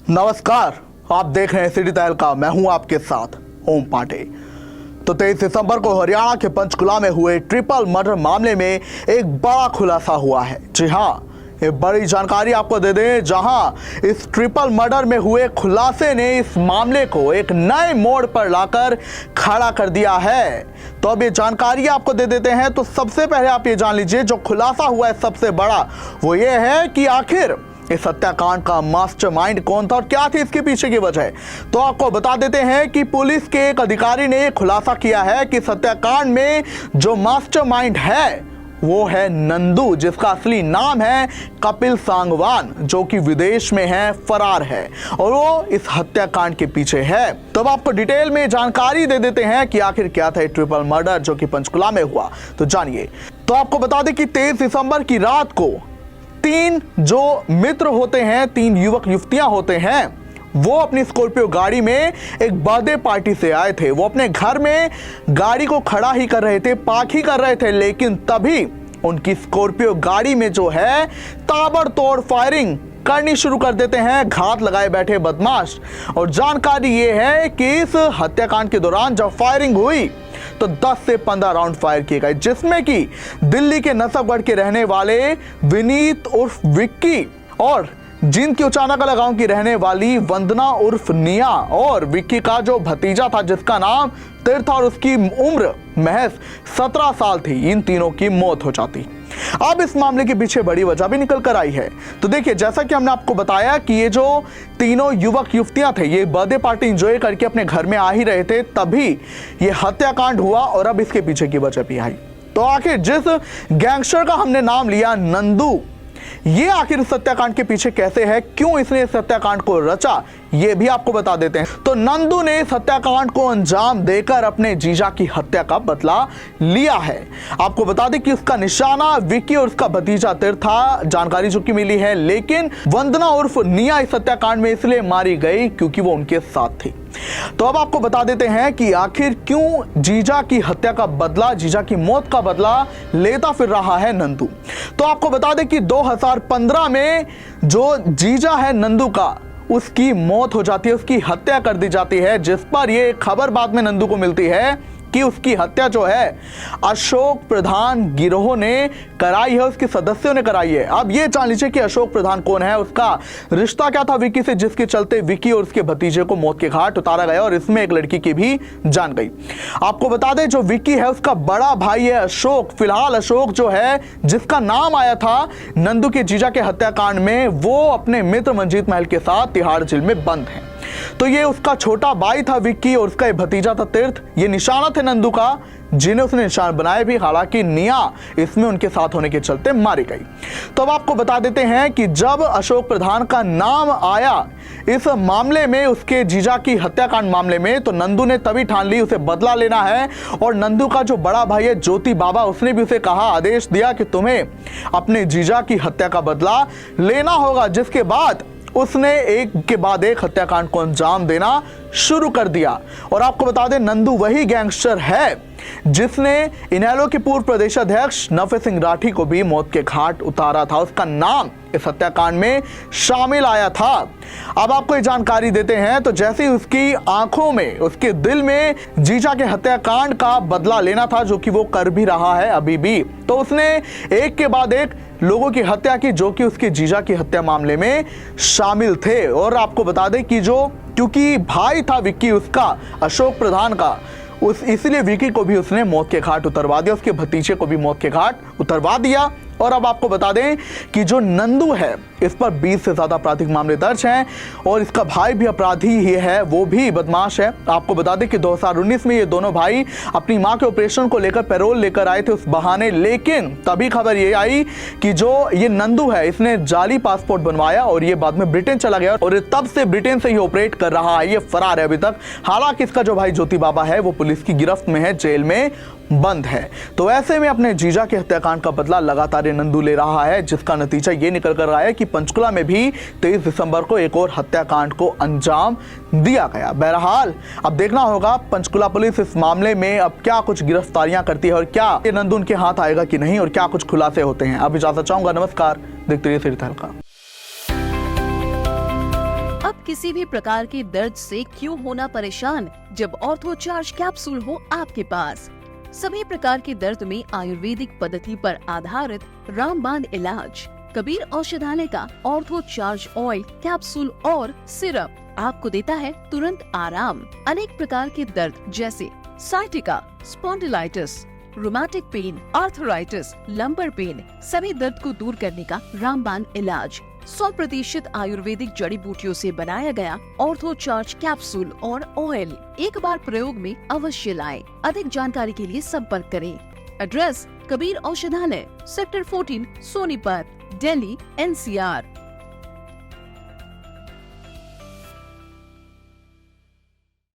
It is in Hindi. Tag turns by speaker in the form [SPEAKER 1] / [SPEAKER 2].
[SPEAKER 1] नमस्कार, आप देख रहे हैं सिटी तहलका। मैं हूं आपके साथ ओम पांडे। तो 23 दिसंबर को हरियाणा के पंचकुला में हुए ट्रिपल मर्डर मामले में एक बड़ा खुलासा हुआ है। जी हां, ये बड़ी जानकारी आपको दे दें, जहां इस ट्रिपल मर्डर में हुए खुलासे ने इस मामले को एक नए मोड़ पर लाकर खड़ा कर दिया है। तो अब ये जानकारी आपको दे देते हैं। तो सबसे पहले आप ये जान लीजिए, जो खुलासा हुआ है सबसे बड़ा वो ये है कि आखिर इस हत्याकांड का मास्टरमाइंड कौन था और क्या थी इसके पीछे की वजह। तो आपको बता देते हैं कि पुलिस के एक अधिकारी ने खुलासा किया है कि इस हत्याकांड में जो मास्टरमाइंड है वो है नंदू, जिसका असली नाम है कपिल सांगवान, जो कि विदेश में है, फरार है और वो इस हत्याकांड के पीछे है। तो अब आपको डिटेल में जानकारी दे देते हैं कि आखिर क्या था ट्रिपल मर्डर जो कि पंचकुला में हुआ। तो जानिए। तो आपको बता दें कि 23 दिसंबर की रात को तीन जो मित्र होते हैं, तीन युवक युवतियां होते हैं, वो अपनी स्कॉर्पियो गाड़ी में एक बर्थडे पार्टी से आए थे। वो अपने घर में गाड़ी को खड़ा ही कर रहे थे, पार्क ही कर रहे थे, लेकिन तभी उनकी स्कॉर्पियो गाड़ी में जो है ताबड़तोड़ फायरिंग करनी शुरू कर देते हैं घात लगाए बैठे बदमाश। और जानकारी ये है कि इस हत्याकांड के दौरान जब फायरिंग हुई तो 10 से 15 राउंड फायर किए गए, जिसमें कि दिल्ली के नसबगढ़ के रहने वाले विनीत उर्फ विक्की और जींद के उचानाकला गांव की रहने वाली वंदना उर्फ निया और विक्की का जो भतीजा था जिसका नाम तीर्थ और उसकी उम्र महज 17 साल थी, इन तीनों की मौत हो जाती। अब इस मामले के पीछे बड़ी वजह भी निकल कर आई है। तो देखिए, जैसा कि हमने आपको बताया कि ये जो तीनों युवक युवतियां थे, ये बर्थडे पार्टी एंजॉय करके अपने घर में आ ही रहे थे, तभी ये हत्याकांड हुआ और अब इसके पीछे की वजह भी आई। तो आखिर जिस गैंगस्टर का हमने नाम लिया नंदू, ये आखिर इस हत्याकांड के पीछे कैसे है, क्यों इसने इस हत्याकांड को रचा, ये भी आपको बता देते हैं। तो नंदू ने इस हत्याकांड को अंजाम देकर अपने जीजा की हत्या का बदला लिया है। आपको बता दें कि उसका निशाना विक्की और उसका भतीजा तीर्थ था, जानकारी जो कि मिली है, लेकिन वंदना उर्फ निया इस हत्याकांड में इसलिए मारी गई क्योंकि वो उनके साथ थी। तो अब आपको बता देते हैं कि आखिर क्यों जीजा की हत्या का बदला, जीजा की मौत का बदला लेता फिर रहा है नंदू। तो आपको बता दें कि 2015 में जो जीजा है नंदू का, उसकी मौत हो जाती है, उसकी हत्या कर दी जाती है, जिस पर यह खबर बाद में नंदू को मिलती है कि उसकी हत्या जो है अशोक प्रधान गिरोह ने कराई है, उसके सदस्यों ने कराई है। अब ये जान लीजिए कि अशोक प्रधान कौन है, उसका रिश्ता क्या था विक्की से, जिसके चलते विक्की और उसके भतीजे को मौत के घाट उतारा गया और इसमें एक लड़की की भी जान गई। आपको बता दें, जो विक्की है उसका बड़ा भाई है अशोक। फिलहाल अशोक जो है, जिसका नाम आया था नंदू के जीजा के हत्याकांड में, वो अपने मित्र मंजीत महल के साथ तिहाड़ जेल में बंद है। तो ये उसका छोटा भाई था विक्की और उसका भतीजा था तीर्थ। ये निशाना थे नंदू का, जिन्हें उसने निशान बनाए भी, हालांकि निया इसमें उनके साथ होने के चलते मारी गई। तो अब आपको बता देते हैं कि जब अशोक प्रधान का नाम आया इस मामले में, उसके जीजा की हत्याकांड मामले में, तो नंदू ने तभी ठान ली उसे बदला लेना है। और नंदू का जो बड़ा भाई है ज्योति बाबा, उसने भी उसे कहा, आदेश दिया कि तुम्हें अपने जीजा की हत्या का बदला लेना होगा, जिसके बाद उसने एक के बाद एक हत्याकांड को अंजाम देना शुरू कर दिया। और आपको बता दें, नंदू वही गैंगस्टर है जिसने इनेलो के पूर्व प्रदेश अध्यक्ष नफे सिंह राठी को भी मौत के घाट उतारा था। उसका नाम इस हत्याकांड में शामिल आया था। अब आपको ये जानकारी देते हैं, तो जैसे ही उसकी आंखों में, उसके दिल में जीजा के हत्याकांड का बदला लेना था, जो कि वो कर भी रहा है अभी भी, तो उसने एक के बाद एक लोगों की हत्या की जो कि उसके जीजा की हत्या मामले में शामिल थे। और आपको बता दें कि जो, क्योंकि भाई था विक्की उसका, अशोक प्रधान का, इसलिए विक्की को भी उसने मौत के घाट उतरवा दिया, उसके भतीजे को भी मौत के घाट उतरवा दिया। और अब आपको बता दें कि जो नंदू है, इस पर 20 से ज्यादा आपराधिक मामले दर्ज हैं और इसका भाई भी अपराधी ही है, वो भी बदमाश है। आपको बता दें कि 2019 में ये दोनों भाई अपनी मां के ऑपरेशन को लेकर पैरोल लेकर आए थे उस बहाने, लेकिन तभी खबर ये आई कि जो ये नंदू है, इसने जाली पासपोर्ट बनवाया और ये बाद में ब्रिटेन चला गया और तब से ब्रिटेन से ही ऑपरेट कर रहा है, ये फरार है अभी तक। हालांकि इसका जो भाई ज्योति बाबा है वो पुलिस की गिरफ्त में है, जेल में बंद है। तो ऐसे में अपने जीजा के हत्याकांड का बदला लगातार नंदू ले रहा है, जिसका नतीजा ये निकल कर रहा है कि पंचकुला में भी 23 दिसंबर को एक और हत्याकांड को अंजाम दिया गया। बहरहाल अब देखना होगा पंचकुला पुलिस इस मामले में अब क्या कुछ गिरफ्तारियां करती है और क्या ये नंदू उनके हाथ आएगा कि नहीं और क्या कुछ खुलासे होते हैं। अब इजाजत चाहूंगा, नमस्कार, देखते रहिए सिटी तहलका।
[SPEAKER 2] अब किसी भी प्रकार के दर्द से क्यों होना परेशान जब ऑर्थो चार्ज कैप्सूल हो आपके पास। सभी प्रकार के दर्द में आयुर्वेदिक पद्धति पर आधारित रामबाण इलाज। कबीर औषधालय का ऑर्थो चार्ज ऑयल कैप्सूल और सिरप आपको देता है तुरंत आराम। अनेक प्रकार के दर्द जैसे sciatica, spondylitis, rheumatic pain, arthritis, lumbar pain, सभी दर्द को दूर करने का रामबाण इलाज। 100% आयुर्वेदिक जड़ी बूटियों से बनाया गया ऑर्थो चार्ज कैप्सूल और ऑयल एक बार प्रयोग में अवश्य लाएं। अधिक जानकारी के लिए संपर्क करें। एड्रेस कबीर औषधालय, सेक्टर 14, सोनीपत, दिल्ली, NCR।